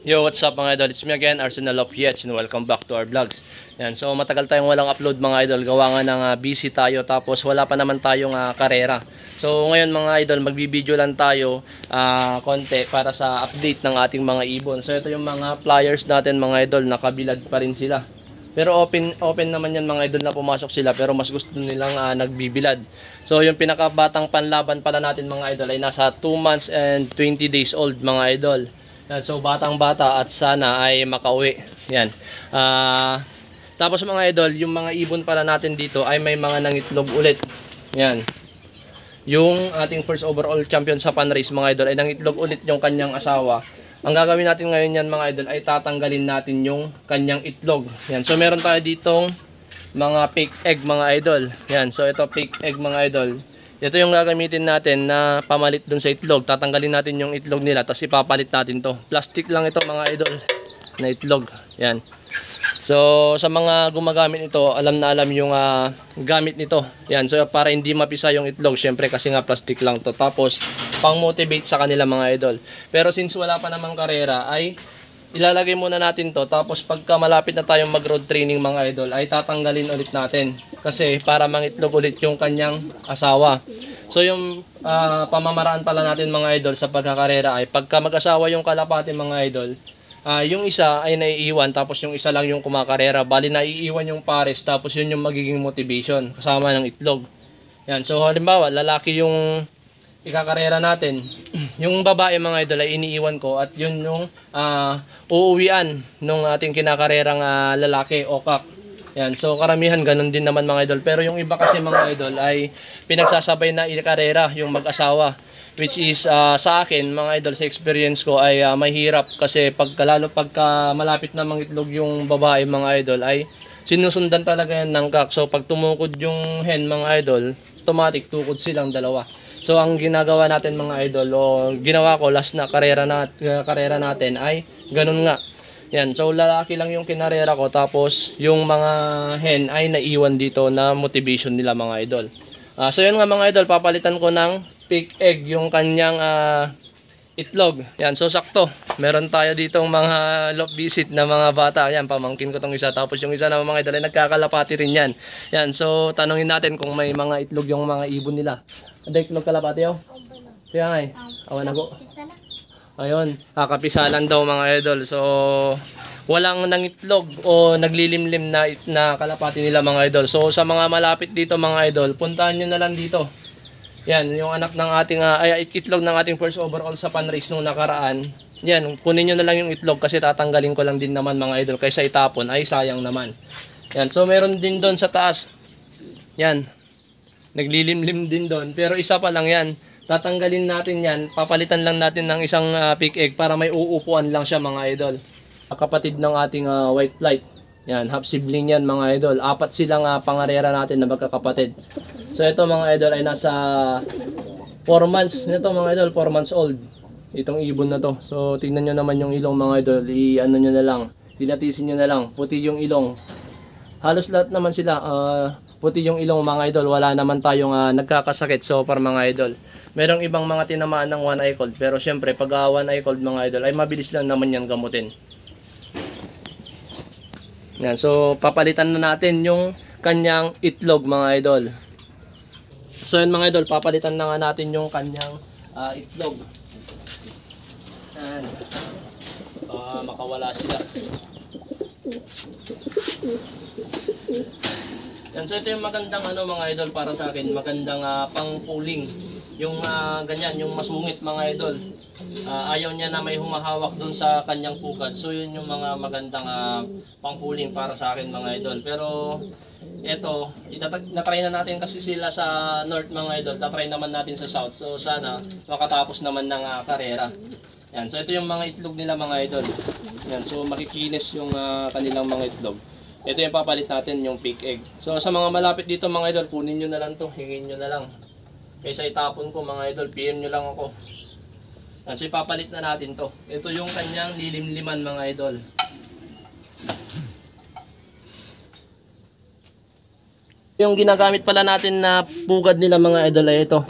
Yo, what's up mga idol? It's me again, Arsenal of Yets, and welcome back to our vlogs. Yan, so matagal tayong walang upload mga idol. Gawa nga ng busy tayo, tapos wala pa naman tayong karera. So ngayon mga idol, magbibideo lang tayo konti para sa update ng ating mga ibon. So ito yung mga flyers natin mga idol, nakabilad pa rin sila. Pero open naman yan mga idol na pumasok sila, pero mas gusto nilang nagbibilad. So yung pinakabatang panlaban pala natin mga idol ay nasa 2 months and 20 days old mga idol. Yan, so batang bata at sana ay makauwi. Yan. Tapos mga idol, yung mga ibon pala natin dito ay may mga nangitlog ulit. Yan. Yung ating first overall champion sa panrace mga idol ay nangitlog ulit yung kanyang asawa. Ang gagawin natin ngayon yan mga idol ay tatanggalin natin yung kanyang itlog. Yan. So meron tayo ditong mga fake egg mga idol. Yan. So ito fake egg mga idol. Ito yung gagamitin natin na pamalit dun sa itlog. Tatanggalin natin yung itlog nila, tapos ipapalit natin to. Plastic lang ito mga idol na itlog. Yan. So sa mga gumagamit nito, alam na alam yung gamit nito. Yan. So para hindi mapisa yung itlog, syempre kasi nga plastic lang to. Tapos pang motivate sa kanila mga idol. Pero since wala pa namang karera ay ilalagay muna natin to, tapos pagka malapit na tayong mag road training mga idol ay tatanggalin ulit natin kasi para mangitlog ulit yung kanyang asawa. So yung pamamaraan pala natin mga idol sa pagkakarera ay pagka mag-asawa yung kalapati mga idol, yung isa ay naiiwan tapos yung isa lang yung kumakarera, bali naiiwan yung pares, tapos yun yung magiging motivation kasama ng itlog. Yan. So halimbawa lalaki yung ikakarera natin, yung babae mga idol ay iniiwan ko at yun yung uuwian nung ating kinakarerang lalaki o kak. Yan. So karamihan ganun din naman mga idol, pero yung iba kasi mga idol ay pinagsasabay na ikakarera yung mag-asawa, which is sa akin mga idol, sa experience ko ay mahirap kasi lalo pagka malapit na mangitlog yung babae mga idol ay sinusundan talaga yan ng kak. So pag tumukod yung hen mga idol, automatic tukod silang dalawa. So ang ginagawa natin mga idol, o ginawa ko last na karera natin ay ganun nga. Yan, so lalaki lang yung kinarera ko, tapos yung mga hen ay naiwan dito na motivation nila mga idol. So yun nga mga idol, papalitan ko ng fake egg yung kanyang itlog. Yan, so sakto. Meron tayo ditong mga love visit na mga bata. Yan, pamangkin ko tong isa. Tapos yung isa na mga idol ay nagkakalapati rin yan. Yan, so tanungin natin kung may mga itlog yung mga ibon nila. Ada itlog kalapati yaw? Siya nga eh. Awan ako. Ayun, kakapisalan daw mga idol. So walang nangitlog o naglilimlim na kalapati nila mga idol. So sa mga malapit dito mga idol, puntahan nyo na lang dito. Yan, yung anak ng ating itlog ng ating first overall sa panrace nung nakaraan. Yan, kunin nyo na lang yung itlog kasi tatanggalin ko lang din naman mga idol, kaysa itapon ay sayang naman. Yan, so meron din doon sa taas. Yan, naglilimlim din doon, pero isa pa lang yan. Tatanggalin natin yan, papalitan lang natin ng isang fake egg para may uupuan lang siya mga idol. Kapatid ng ating white flight. Yan, half sibling yan mga idol. 4 silang pangarera natin na magkakapatid. So ito mga idol ay nasa 4 months nito mga idol, 4 months old. Itong ibon na to. So tingnan nyo naman yung ilong mga idol, i-ano nyo na lang, dilatisin nyo na lang, puti yung ilong. Halos lahat naman sila puti yung ilong mga idol, wala naman tayong nagkakasakit so far mga idol. Merong ibang mga tinamaan ng one eye cold, pero syempre pag one eye cold mga idol ay mabilis lang naman yan gamutin. Yan, so papalitan na natin yung kanyang itlog mga idol. So yun mga idol, papalitan na nga natin yung kanyang itlog. Yan. Makawala sila. Yan, so ito yung magandang mga idol para sa akin, magandang pang-pooling. Yung ganyan, yung masungit mga idol. Ayaw niya na may humahawak dun sa kanyang pugad. So yun yung mga magandang pang-pooling para sa akin mga idol. Pero eto, natry na natin kasi sila sa north mga idol. Tatry naman natin sa south. So sana makatapos naman ng karera. Yan, so ito yung mga itlog nila mga idol. Yan, so makikinis yung kanilang mga itlog. Ito yung papalit natin, yung fake egg. So sa mga malapit dito mga idol, kunin nyo na lang to, hingin nyo na lang. Kaysa itapon ko mga idol, PM nyo lang ako. Yan, so ipapalit na natin to. Ito yung kanyang lilimliman mga idol. Yung ginagamit pala natin na pugad nila mga idol ay ito.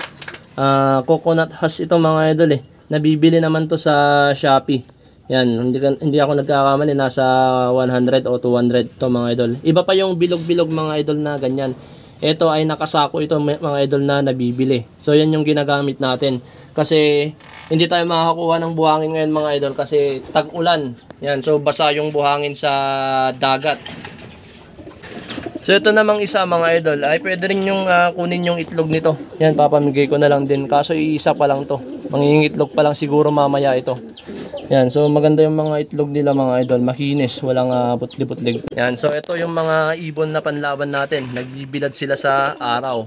Coconut husk ito mga idol eh. Nabibili naman to sa Shopee. Yan, hindi ako nagkakamali, nasa 100 o 200 to mga idol. Iba pa yung bilog-bilog mga idol na ganyan. Ito ay nakasako ito mga idol na nabibili. So yan yung ginagamit natin. Kasi hindi tayo makakakuha ng buhangin ngayon mga idol kasi tag-ulan. Yan, so basa yung buhangin sa dagat. So ito namang isa mga idol, ay pwede rin yung kunin yung itlog nito. Yan, papamigay ko na lang din. Kaso iisa pa lang to. Mangingitlog pa lang siguro mamaya ito. Yan, so maganda yung mga itlog nila mga idol. Makinis, walang putli-putlig. Yan, so ito yung mga ibon na panlaban natin. Nagbibilad sila sa araw.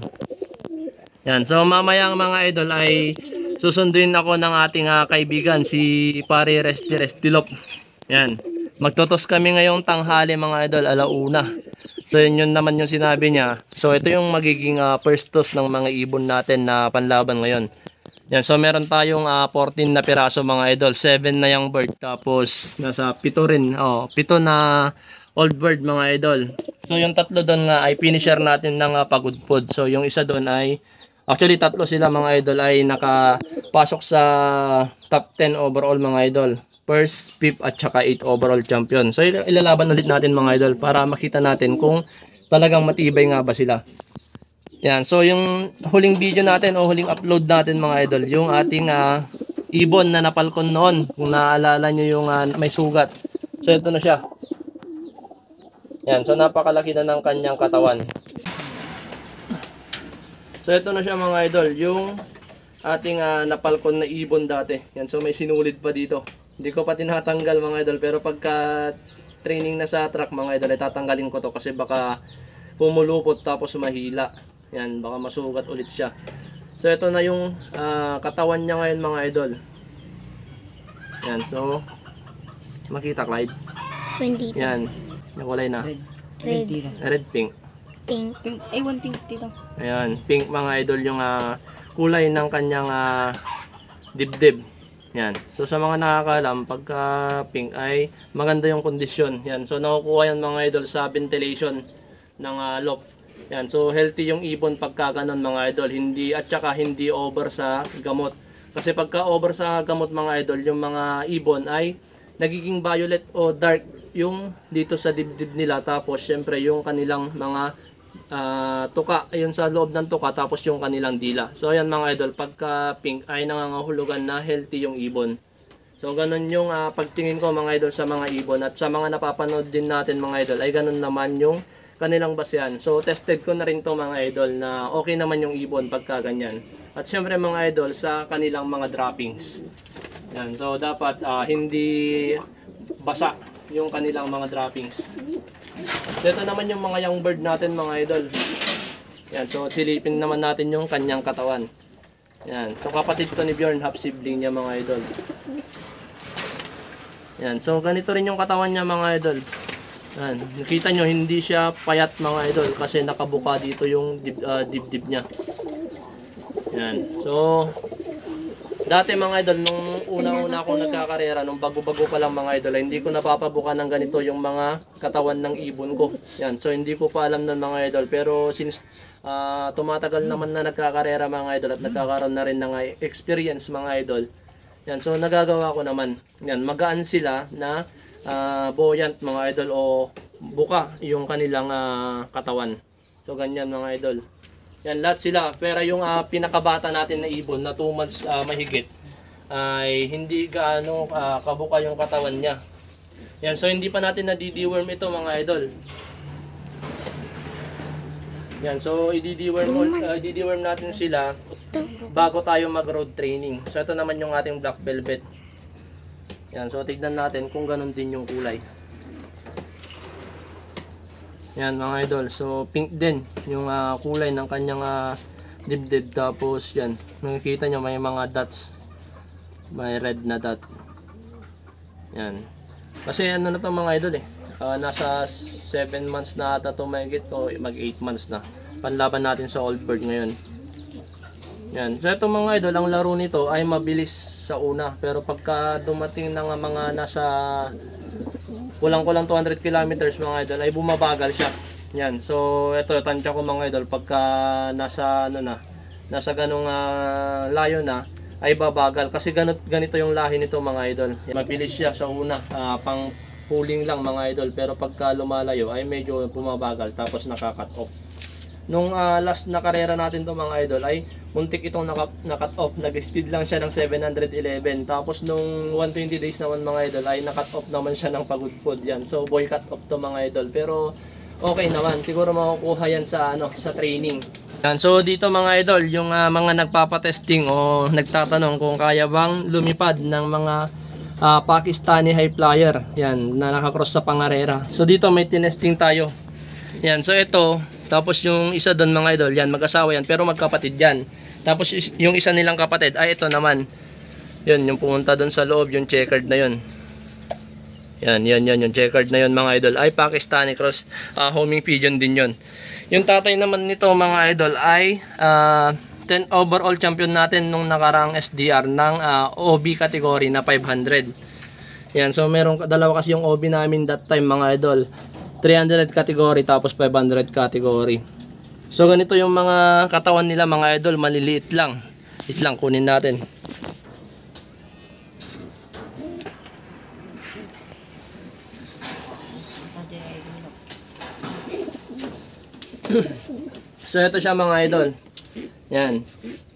Yan, so mamaya mga idol ay susunduin ako ng ating kaibigan, si Pare Restilop. Yan, magtotos kami ngayong tanghali mga idol, 1:00. So yun naman yung sinabi niya. So ito yung magiging first toss ng mga ibon natin na panlaban ngayon. Yan, so meron tayong 14 na piraso mga idol, 7 na young bird, tapos nasa 7 rin, 7 na old bird mga idol. So yung tatlo doon nga ay finisher natin ng pagudpod. So yung isa doon ay, actually tatlo sila mga idol, ay nakapasok sa top 10 overall mga idol. First, 5th at saka 8th overall champion. So ilalaban ulit natin mga idol para makita natin kung talagang matibay nga ba sila. Yan, so yung huling video natin o huling upload natin mga idol, yung ating ibon na napalkon noon, kung naaalala nyo yung may sugat. So ito na siya. Yan, so napakalaki na ng kanyang katawan. So ito na siya mga idol, yung ating napalkon na ibon dati. Yan, so may sinulid pa dito. Hindi ko pa tinatanggal mga idol, pero pagka training na sa truck mga idol ay tatanggalin ko to kasi baka pumulupot tapos mahila. Yan, baka masugat ulit siya. So ito na yung katawan niya ngayon mga idol. Yan, so makita Clyde? Yan, yung kulay na. Red pink. Pink. Ay, one pink dito. Ayan, pink mga idol yung kulay ng kanyang dibdib. Yan. So sa mga nakakaalam, pagka pink ay maganda yung kondisyon. Yan. So nakukuha yan mga idol sa ventilation ng loft. Yan. So healthy yung ibon pagka ganon mga idol. Hindi, at saka hindi over sa gamot. Kasi pagka over sa gamot mga idol, yung mga ibon ay nagiging violet o dark yung dito sa dibdib nila. Tapos syempre yung kanilang mga tuka, ayun sa loob ng tuka, tapos yung kanilang dila. So ayan mga idol, pagka pink ay nangangahulugan na healthy yung ibon. So ganun yung pagtingin ko mga idol sa mga ibon, at sa mga napapanood din natin mga idol ay ganun naman yung kanilang basehan. So tested ko na rin to mga idol na okay naman yung ibon pagka ganyan. At syempre mga idol sa kanilang mga droppings. Yan, so dapat hindi basa yung kanilang mga droppings. So ito naman yung mga young bird natin mga idol. Yan, so silipin naman natin yung kanyang katawan. Yan, so kapatid to ni Bjorn, half sibling niya mga idol. Yan, so ganito rin yung katawan niya mga idol. Yan, nakita nyo hindi siya payat mga idol kasi nakabuka dito yung dibdib niya. Yan, so dati mga idol, nung una-una akong nagkakarera, nung bago-bago pa lang mga idol, hindi ko napapabuka ng ganito yung mga katawan ng ibon ko. Yan, so hindi ko pa alam ng mga idol. Pero since tumatagal naman na nagkakarera mga idol at nagkakaroon na rin ng experience mga idol, yan, so nagagawa ko naman. Yan, magaan sila na buoyant mga idol o buka yung kanilang katawan. So ganyan mga idol. Yan, lahat sila. Pero yung pinakabata natin na ibon na 2 months mahigit ay hindi gaano kabuka yung katawan niya. Yan, so hindi pa natin nadi-deworm ito mga idol. Yan, so i-deworm natin sila bago tayo mag-road training. So ito naman yung ating black velvet. Yan, so tignan natin kung ganun din yung kulay. Yan mga idol, so pink din yung kulay ng kanyang dibdib. Tapos yan, makikita nyo may mga dots, may red na dot. Yan, kasi ano na to mga idol nasa 7 months na ata to mahigit o mag 8 months na. Panlaban natin sa old bird ngayon. Yan, so ito mga idol, ang laro nito ay mabilis sa una, pero pagka dumating ng mga nasa kulang-kulang 200 kilometers mga idol ay bumabagal siya. Yan, so ito tansya ko mga idol, pagka nasa nasa ganong layo na ay babagal. Kasi ganito yung lahi nito mga idol. Mabilis siya sa una, pang pulling lang mga idol. Pero pagka lumalayo ay medyo bumabagal tapos nakakat off. Nung last na karera natin to mga idol ay muntik itong nakat off. Nag-speed lang siya ng 711. Tapos nung 120 days naman mga idol ay nakat off naman siya ng pagudpod yan. So boy cut off to mga idol. Pero okay naman. Siguro makukuha yan sa sa training. Yan. So dito mga idol, yung mga nagpapatesting o nagtatanong kung kaya bang lumipad ng mga Pakistani high flyer. Yan, na nakakross sa pangarera. So dito may tinesting tayo. Yan, so ito, tapos yung isa doon mga idol, yan, mag-asawa yan, pero magkapatid yan. Tapos yung isa nilang kapatid, ay ito naman. Yun, yung pumunta doon sa loob, yung checkered na yun. Yan, yung checkered na yun mga idol. Ay Pakistani cross, homing pigeon din yun. Yung tatay naman nito mga idol ay 10 overall champion natin nung nakaraang SDR ng OB category na 500. Yan, so meron dalawa kasi yung OB namin that time mga idol. 300 category tapos 500 category. So ganito yung mga katawan nila mga idol, maliliit lang. Wait lang, kunin natin. So ito siya mga idol. Yan.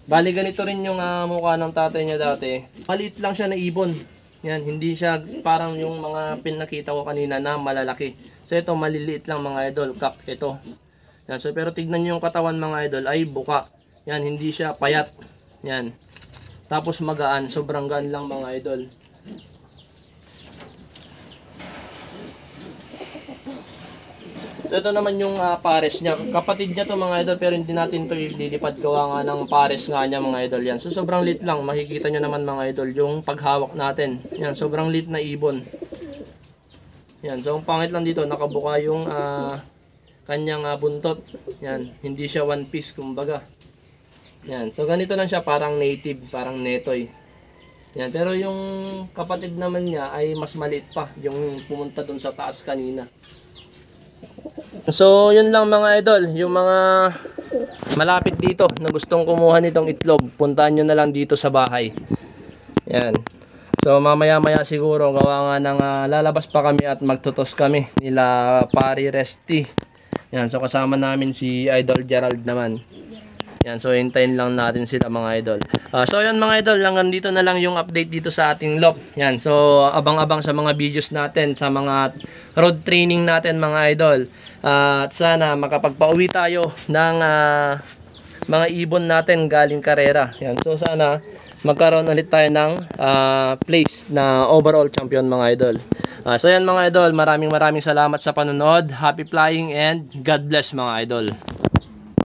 Bali ganito rin yung mukha ng tatay niya dati. Maliit lang siya na ibon. Yan, hindi siya parang yung mga pinakita ko kanina na malalaki. So ito maliliit lang mga idol, kak ito. Yan, so pero tignan niyo yung katawan mga idol ay buka. Yan, hindi siya payat. Yan. Tapos magaan, sobrang gaan lang mga idol. So ito naman yung pares niya. Kapatid niya to mga idol pero hindi natin to ililipad gawa nga ng pares nga niya mga idol yan. So sobrang lit lang. Makikita niyo naman mga idol yung paghawak natin. Yan, sobrang lit na ibon. Yan, so ang pangit lang dito nakabuka yung kanyang buntot. Yan, hindi siya one piece kumbaga. Yan, so ganito lang siya parang native, parang netoy. Yan, pero yung kapatid naman niya ay mas maliit pa yung pumunta dun sa taas kanina. So, yun lang mga idol, yung mga malapit dito na gustong kumuha nitong itlog, puntahan nyo na lang dito sa bahay. Yan. So, mamaya-maya siguro, gawa nga ng lalabas pa kami at magtutos kami nila Pari Resty. Yan, so kasama namin si Idol Gerald naman. Yan, so hintayin lang natin sila mga idol. So yan mga idol, hanggang dito na lang yung update dito sa ating loft. Yan, so abang-abang sa mga videos natin, sa mga road training natin mga idol. At sana makapagpauwi tayo ng mga ibon natin galing karera. Yan, so sana magkaroon ulit tayo ng place na overall champion mga idol. So yan mga idol, maraming salamat sa panonood. Happy flying and God bless mga idol.